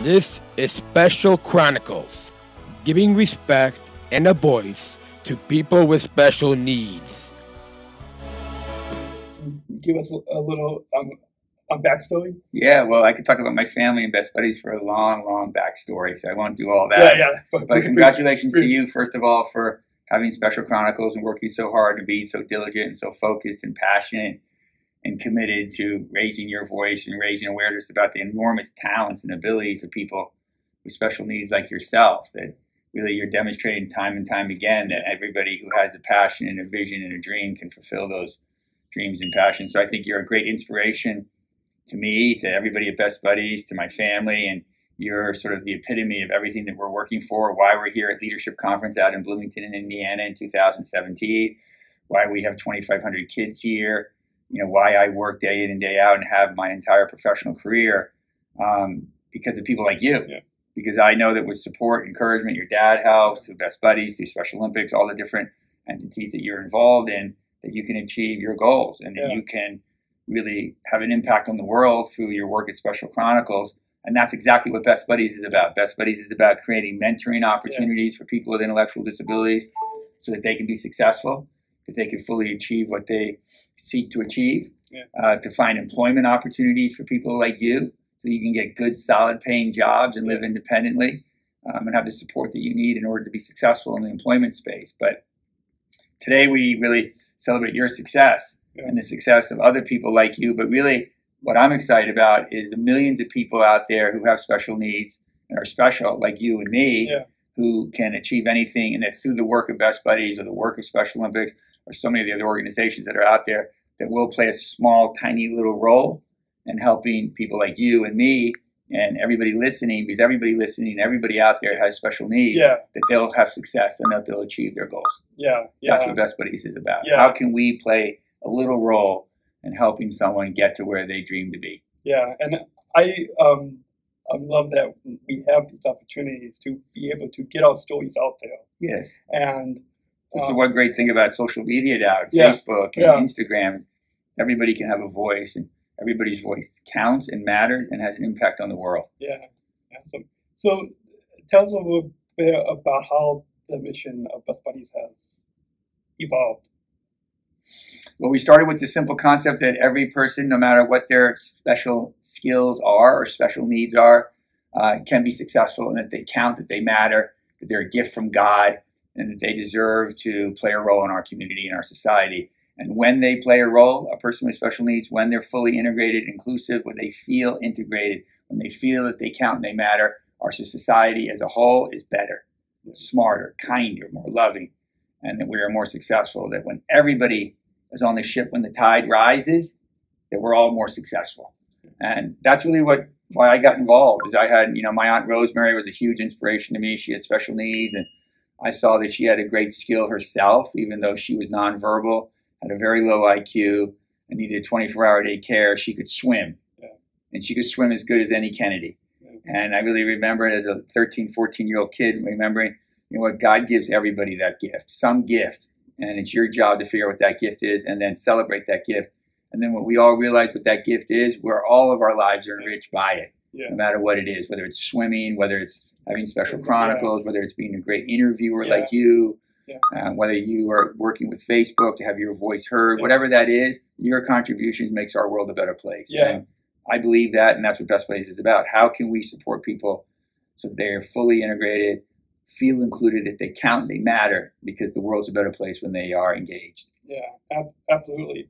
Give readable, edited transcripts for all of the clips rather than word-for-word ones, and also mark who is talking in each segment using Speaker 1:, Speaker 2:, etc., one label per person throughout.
Speaker 1: This is Special Chronicles, giving respect and a voice to people with special needs.
Speaker 2: Give us a little backstory?
Speaker 3: Yeah, well, I could talk about my family and best buddies for a long backstory, so I won't do all that.
Speaker 2: Yeah.
Speaker 3: But congratulations to you, first of all, for having Special Chronicles and working so hard and being so diligent and so focused and passionate and committed to raising your voice and raising awareness about the enormous talents and abilities of people with special needs like yourself, that really you're demonstrating time and time again that everybody who has a passion and a vision and a dream can fulfill those dreams and passions. So I think you're a great inspiration to me, to everybody at Best Buddies, to my family, and you're sort of the epitome of everything that we're working for, why we're here at Leadership Conference out in Bloomington in Indiana in 2017, why we have 2,500 kids here, why I work day in and day out and have my entire professional career, because of people like you.
Speaker 2: Yeah.
Speaker 3: Because I know that with support, encouragement, your dad helps, through Best Buddies, through Special Olympics, all the different entities that you're involved in, that you can achieve your goals and that you can really have an impact on the world through your work at Special Chronicles. And that's exactly what Best Buddies is about. Best Buddies is about creating mentoring opportunities for people with intellectual disabilities so that they can be successful, that they can fully achieve what they seek to achieve, to find employment opportunities for people like you so you can get good, solid paying jobs and live independently, and have the support that you need in order to be successful in the employment space. But today we really celebrate your success and the success of other people like you. But really what I'm excited about is the millions of people out there who have special needs and are special like you and me, who can achieve anything, and that through the work of Best Buddies or the work of Special Olympics or so many of the other organizations that are out there, that will play a small, tiny little role in helping people like you and me and everybody listening, because everybody listening, everybody out there has special needs, that they'll have success and that they'll achieve their goals. That's what Best Buddies is about. How can we play a little role in helping someone get to where they dream to be?
Speaker 2: And I love that we have these opportunities to be able to get our stories out there.
Speaker 3: Yes.
Speaker 2: And
Speaker 3: this is one great thing about social media now, Facebook and Instagram. Everybody can have a voice, and everybody's voice counts and matters and has an impact on the world.
Speaker 2: So tell us a little bit about how the mission of Best Buddies has evolved.
Speaker 3: Well, we started with the simple concept that every person, no matter what their special skills are or special needs are, can be successful, and that they count, that they matter, that they're a gift from God, and that they deserve to play a role in our community and our society. And when they play a role, a person with special needs, when they're fully integrated, inclusive, when they feel integrated, when they feel that they count and they matter, our society as a whole is better, smarter, kinder, more loving, and that we are more successful. That when everybody is on the ship, when the tide rises, that we're all more successful. And that's really why I got involved. Is I had, my Aunt Rosemary was a huge inspiration to me. She had special needs, and I saw that she had a great skill herself, even though she was nonverbal, had a very low IQ, and needed 24-hour day care. She could swim, and she could swim as good as any Kennedy. And I really remember it as a 13, 14-year-old kid, remembering, what, God gives everybody that gift, some gift, and it's your job to figure out what that gift is and then celebrate that gift. And then when we all realize what that gift is, where all of our lives are enriched by it, no matter what it is, whether it's swimming, whether it's having Special Chronicles, whether it's being a great interviewer like you, whether you are working with Facebook to have your voice heard, whatever that is, your contributions makes our world a better place. And I believe that, and that's what Best Buddies is about. How can we support people so that they are fully integrated, feel included, that they count, they matter, because the world's a better place when they are engaged.
Speaker 2: Absolutely.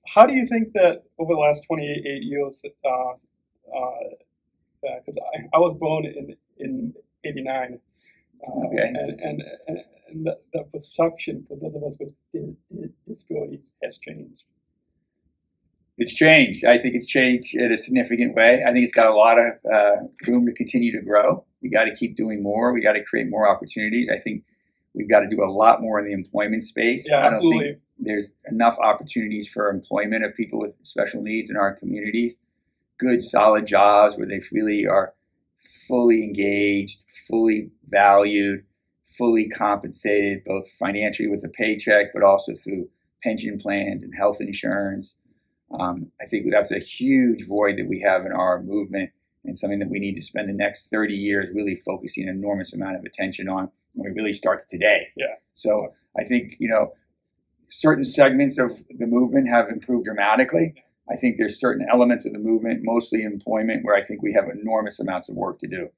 Speaker 2: How do you think that over the last 28 years, because I was born in 89, and the perception for those of us with disabilities has changed?
Speaker 3: It's changed. I think it's changed in a significant way. I think it's got a lot of room to continue to grow. We got to keep doing more. We got to create more opportunities. I think we've got to do a lot more in the employment space. I don't think there's enough opportunities for employment of people with special needs in our communities. Good, solid jobs where they really are fully engaged, fully valued, fully compensated, both financially with a paycheck, but also through pension plans and health insurance. I think that's a huge void that we have in our movement and something that we need to spend the next 30 years really focusing an enormous amount of attention on when it really starts today.
Speaker 2: Yeah.
Speaker 3: So I think, certain segments of the movement have improved dramatically. I think there's certain elements of the movement, mostly employment, where I think we have enormous amounts of work to do.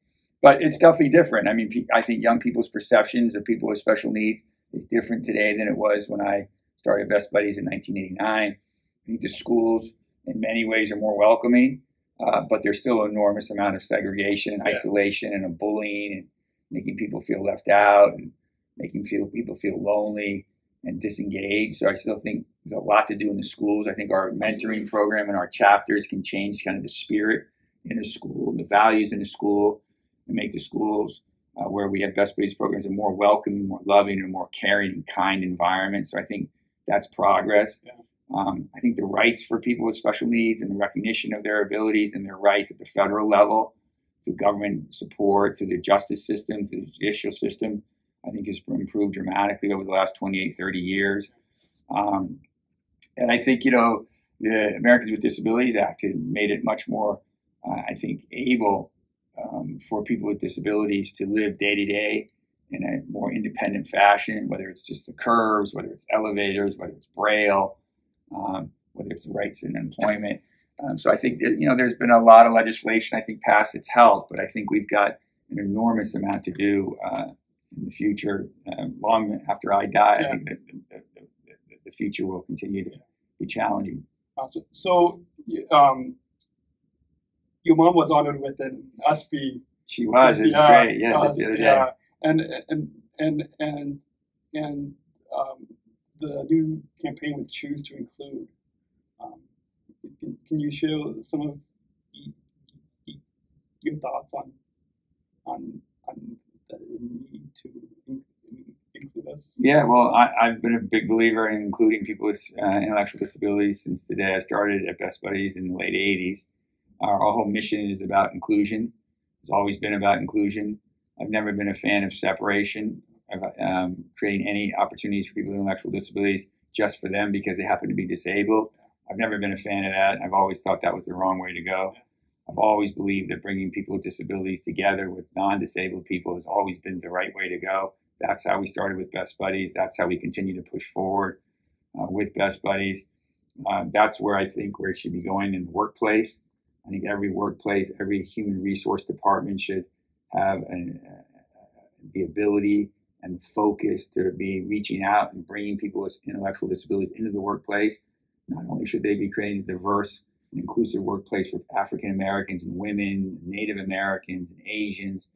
Speaker 3: But it's definitely different. I mean, I think young people's perceptions of people with special needs is different today than it was when I started Best Buddies in 1989. I think the schools in many ways are more welcoming, but there's still an enormous amount of segregation and isolation and bullying and making people feel left out and making people feel lonely and disengaged. So I still think there's a lot to do in the schools. I think our mentoring program and our chapters can change kind of the spirit in the school, the values in the school, and make the schools where we have Best Buddies programs a more welcoming, more loving, and more caring and kind environment. So I think that's progress.
Speaker 2: Yeah.
Speaker 3: I think the rights for people with special needs and the recognition of their abilities and their rights at the federal level, through government support, through the justice system, through the judicial system, I think has improved dramatically over the last 28, 30 years. And I think, the Americans with Disabilities Act has made it much more, I think, able for people with disabilities to live day to day in a more independent fashion, whether it's just the curves, whether it's elevators, whether it's Braille, whether it's the rights in employment. So I think that, there's been a lot of legislation, I think, passed its health, but I think we've got an enormous amount to do in the future, long after I die.
Speaker 2: Yeah.
Speaker 3: I think that the future will continue to be challenging.
Speaker 2: Awesome. So, your mom was honored with an ESPY.
Speaker 3: She was. It was great. Yeah, just the other day.
Speaker 2: Yeah, and the new campaign with Choose to Include. Can you share some of your thoughts on the need to include us?
Speaker 3: Yeah, well, I've been a big believer in including people with intellectual disabilities since the day I started at Best Buddies in the late 80s. Our whole mission is about inclusion. It's always been about inclusion. I've never been a fan of separation, of creating any opportunities for people with intellectual disabilities just for them because they happen to be disabled. I've never been a fan of that. I've always thought that was the wrong way to go. I've always believed that bringing people with disabilities together with non-disabled people has always been the right way to go. That's how we started with Best Buddies. That's how we continue to push forward with Best Buddies. That's where I think where it should be going in the workplace. I think every workplace, every human resource department should have the ability and the focus to be reaching out and bringing people with intellectual disabilities into the workplace. Not only should they be creating a diverse and inclusive workplace for African Americans and women, Native Americans and Asians,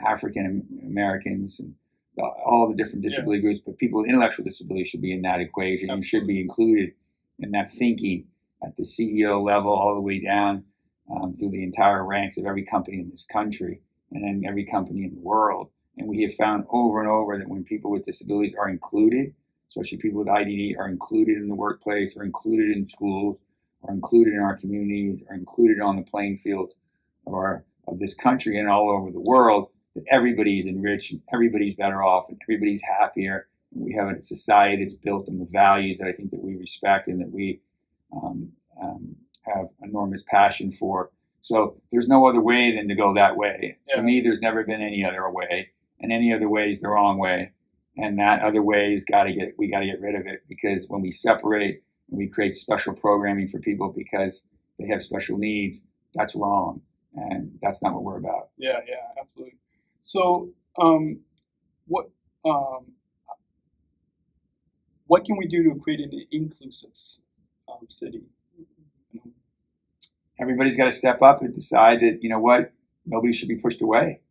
Speaker 3: African Americans, and all the different disability groups, but people with intellectual disabilities should be in that equation and should be included in that thinking at the CEO level all the way down through the entire ranks of every company in this country and then every company in the world. And we have found over and over that when people with disabilities are included, especially people with IDD, are included in the workplace, are included in schools, are included in our communities, are included on the playing field of this country and all over the world, that everybody's enriched, and everybody's better off, and everybody's happier. And we have a society that's built on the values that I think that we respect and that we have enormous passion for. So there's no other way than to go that way. Yeah. For me, there's never been any other way, and any other way is the wrong way. And that other way we got to get rid of it, because when we separate and we create special programming for people because they have special needs, that's wrong, and that's not what we're about.
Speaker 2: Yeah, absolutely. So, what can we do to create an inclusive city?
Speaker 3: Everybody's got to step up and decide that, nobody should be pushed away.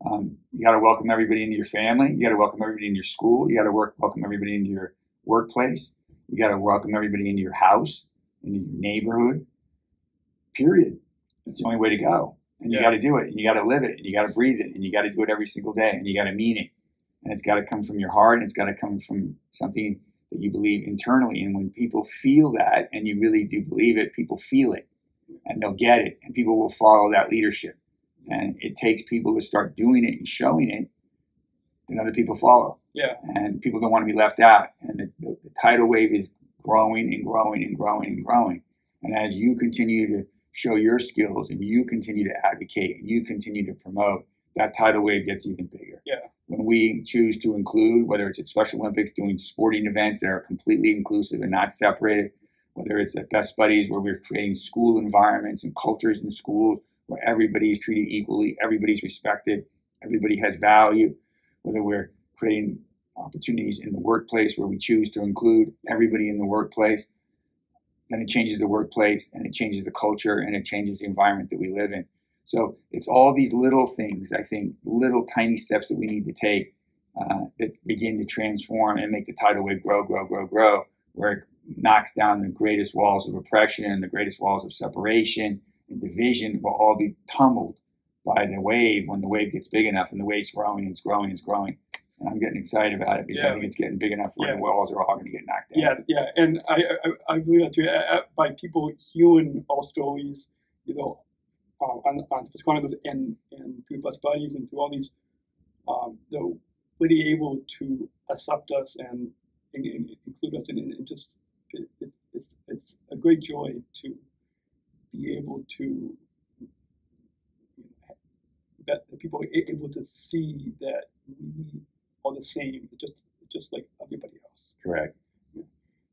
Speaker 3: You got to welcome everybody into your family. You got to welcome everybody into your school. You got to welcome everybody into your workplace. You got to welcome everybody into your house, into your neighborhood. Period. It's the only way to go. And you got to do it. And you got to live it. And you got to breathe it. And you got to do it every single day. And you got to mean it. And it's got to come from your heart. And it's got to come from something that you believe internally. And when people feel that, and you really do believe it, people feel it. And they'll get it. And people will follow that leadership. And it takes people to start doing it and showing it, then other people follow.
Speaker 2: Yeah.
Speaker 3: And people don't want to be left out. And the tidal wave is growing and growing and growing and growing. And as you continue to show your skills and you continue to advocate and you continue to promote, that tidal wave gets even bigger.
Speaker 2: Yeah.
Speaker 3: When we choose to include, whether it's at Special Olympics, doing sporting events that are completely inclusive and not separated, whether it's at Best Buddies where we're creating school environments and cultures in schools where everybody is treated equally, everybody's respected, everybody has value, whether we're creating opportunities in the workplace where we choose to include everybody in the workplace, then it changes the workplace and it changes the culture and it changes the environment that we live in. So it's all these little things, I think, little tiny steps that we need to take that begin to transform and make the tidal wave grow, where it knocks down the greatest walls of oppression and the greatest walls of separation and division will all be tumbled by the wave when the wave gets big enough, and the wave's growing and it's growing and it's growing. And I'm getting excited about it because I think it's getting big enough where the walls are all going to get knocked down.
Speaker 2: Yeah, and I believe that too. By people hearing our stories, on Special Chronicles and through Best Buddies and through all these, they're really able to accept us and include us, and just it's a great joy to be able to that the people are able to see that we are the same, just like everybody else.
Speaker 3: Correct.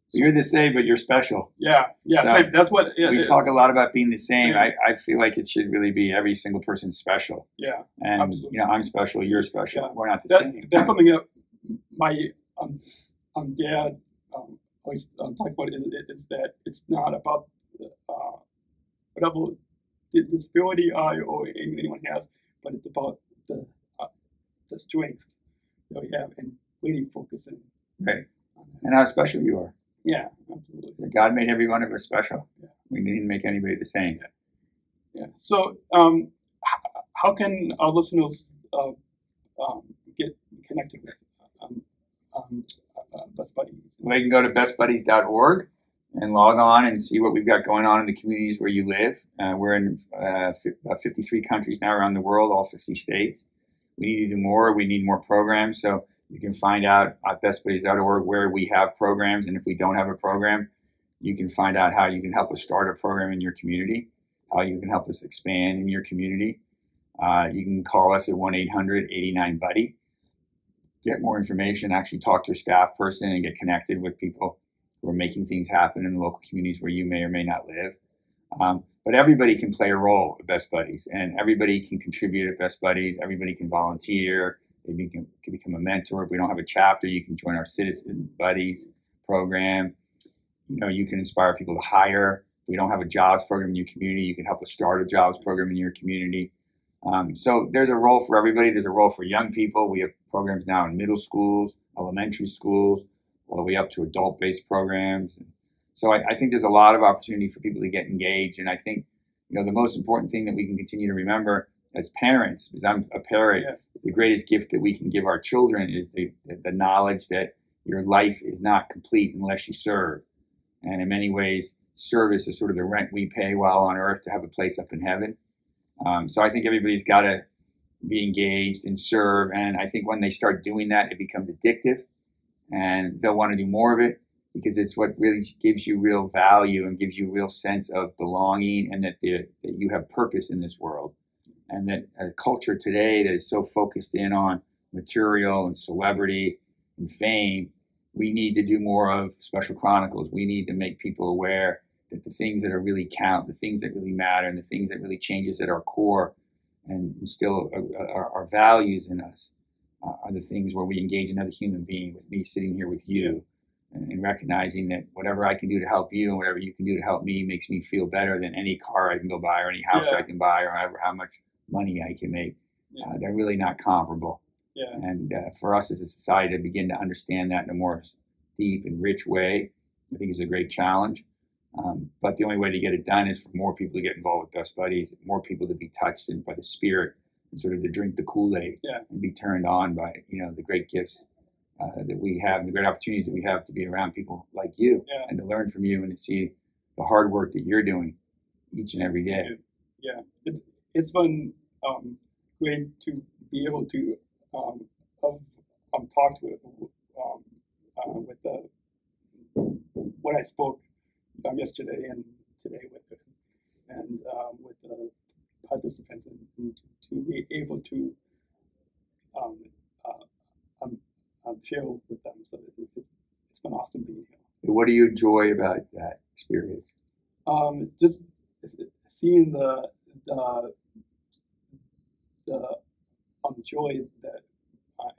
Speaker 3: So you're the same, but you're special.
Speaker 2: Yeah. So same. That's what
Speaker 3: we talk a lot about being the same. Yeah. I feel like it should really be every single person special.
Speaker 2: Yeah,
Speaker 3: and
Speaker 2: absolutely.
Speaker 3: I'm special. You're special. Yeah. We're not the same.
Speaker 2: That's something that my dad always talked about. Is that it's not about whatever disability I or anyone has, but it's about the strength that we have and really focusing.
Speaker 3: Right. And how special you are.
Speaker 2: Yeah, absolutely.
Speaker 3: God made every one of us special. Yeah. We didn't make anybody the same.
Speaker 2: Yeah. So, how can our listeners get connected with Best Buddies?
Speaker 3: Well, they can go to bestbuddies.org and log on and see what we've got going on in the communities where you live. We're in about 53 countries now around the world, all 50 states. We need to do more. We need more programs. So you can find out at bestbuddies.org where we have programs, and if we don't have a program, you can find out how you can help us start a program in your community, how you can help us expand in your community. You can call us at 1-800-89-BUDDY, get more information, actually talk to a staff person and get connected with people who are making things happen in the local communities where you may or may not live. But everybody can play a role at Best Buddies, and everybody can contribute at Best Buddies. Everybody can volunteer. You can become a mentor. If we don't have a chapter, you can join our Citizen Buddies program. You can inspire people to hire. If we don't have a jobs program in your community, you can help us start a jobs program in your community. So there's a role for everybody. There's a role for young people. We have programs now in middle schools, elementary schools, all the way up to adult-based programs. So I think there's a lot of opportunity for people to get engaged. And I think, the most important thing that we can continue to remember as parents, because I'm a parent, is the greatest gift that we can give our children is the knowledge that your life is not complete unless you serve. And in many ways, service is sort of the rent we pay while on earth to have a place up in heaven. So I think everybody's got to be engaged and serve. And I think when they start doing that, it becomes addictive and they'll want to do more of it because it's what really gives you real value and gives you a real sense of belonging and that you have purpose in this world. And that a culture today that is so focused in on material and celebrity and fame, we need to do more of Special Chronicles. We need to make people aware that the things that are really count, the things that really matter, and the things that really change us at our core and instill our values in us are the things where we engage another human being, with me sitting here with you, and recognizing that whatever I can do to help you and whatever you can do to help me makes me feel better than any car I can go buy or any house I can buy or how much money I can make. They're really not comparable. Yeah. And for us as a society to begin to understand that in a more deep and rich way, I think is a great challenge. But the only way to get it done is for more people to get involved with Best Buddies, more people to be touched by the Spirit, and sort of to drink the Kool-Aid and be turned on by the great gifts that we have, and the great opportunities that we have to be around people like you and to learn from you and to see the hard work that you're doing each and every day.
Speaker 2: Yeah, it's been great to be able to talk with what I spoke yesterday and today with and with the participants, and to be able to um, share with them. So it's been awesome being here.
Speaker 3: What do you enjoy about that experience?
Speaker 2: Just seeing the joy that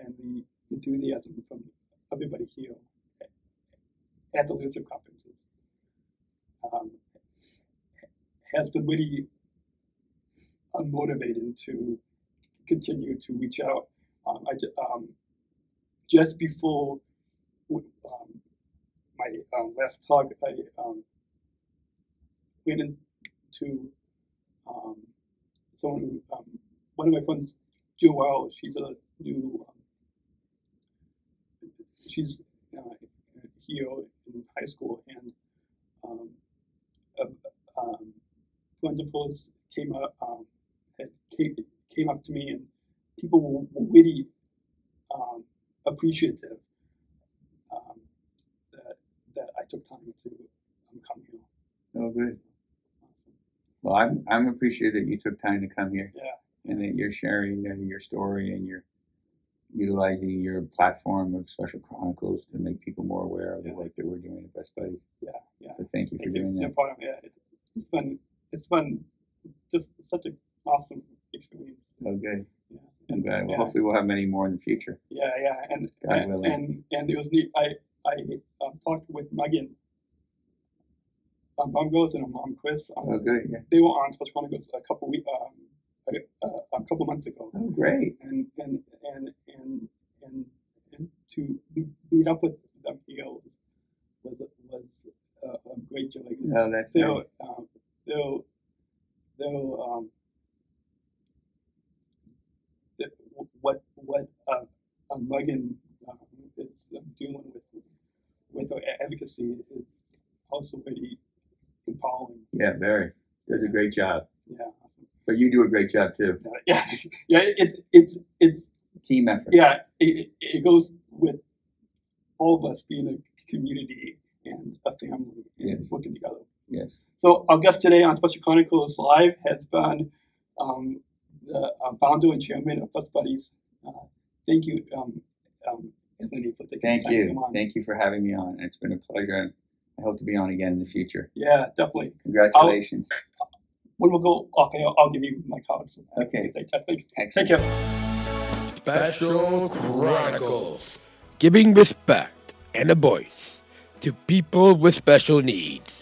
Speaker 2: and the enthusiasm from everybody here at the leadership conferences has been really motivating to continue to reach out. Just before my last talk, I went into someone who, one of my friends, Joelle, she's a new, she's here in high school, and friends of hers came up to me, and people were really appreciative that I took time to come here.
Speaker 3: Oh, good. Awesome. Well, I'm appreciative that you took time to come here.
Speaker 2: Yeah.
Speaker 3: And that you're sharing your story, and you're utilizing your platform of Special Chronicles to make people more aware of the work that we're doing at Best Buddies.
Speaker 2: Yeah, yeah.
Speaker 3: So thank you for doing that.
Speaker 2: No problem. Yeah, it's been just such an awesome experience.
Speaker 3: Oh, good.
Speaker 2: Yeah.
Speaker 3: I'm glad. Well, hopefully we'll have many more in the future.
Speaker 2: Yeah, and
Speaker 3: God willing.
Speaker 2: And it was neat. I talked with Megan Bungos and her mom Chris.
Speaker 3: Oh, good. Yeah.
Speaker 2: They were on Special Chronicles a couple months ago.
Speaker 3: Oh, great.
Speaker 2: And to meet up with them here was a great joy.
Speaker 3: Oh, that's nice.
Speaker 2: What Megan is doing with her advocacy is also very empowering.
Speaker 3: Yeah, very. Does a great job.
Speaker 2: Yeah, awesome.
Speaker 3: But you do a great job too.
Speaker 2: Yeah. It's
Speaker 3: team effort.
Speaker 2: Yeah, it goes with all of us being a community and a family and working together.
Speaker 3: Yes.
Speaker 2: So our guest today on Special Chronicles Live has been the founder and chairman of Best Buddies. Thank you, Anthony, for taking the time to come on.
Speaker 3: Thank you for having me on. It's been a pleasure, and I hope to be on again in the future.
Speaker 2: Yeah, definitely.
Speaker 3: Congratulations.
Speaker 2: When we'll go off, I'll give you my cards.
Speaker 3: Okay.
Speaker 2: Take care.
Speaker 1: Special Chronicles, giving respect and a voice to people with special needs.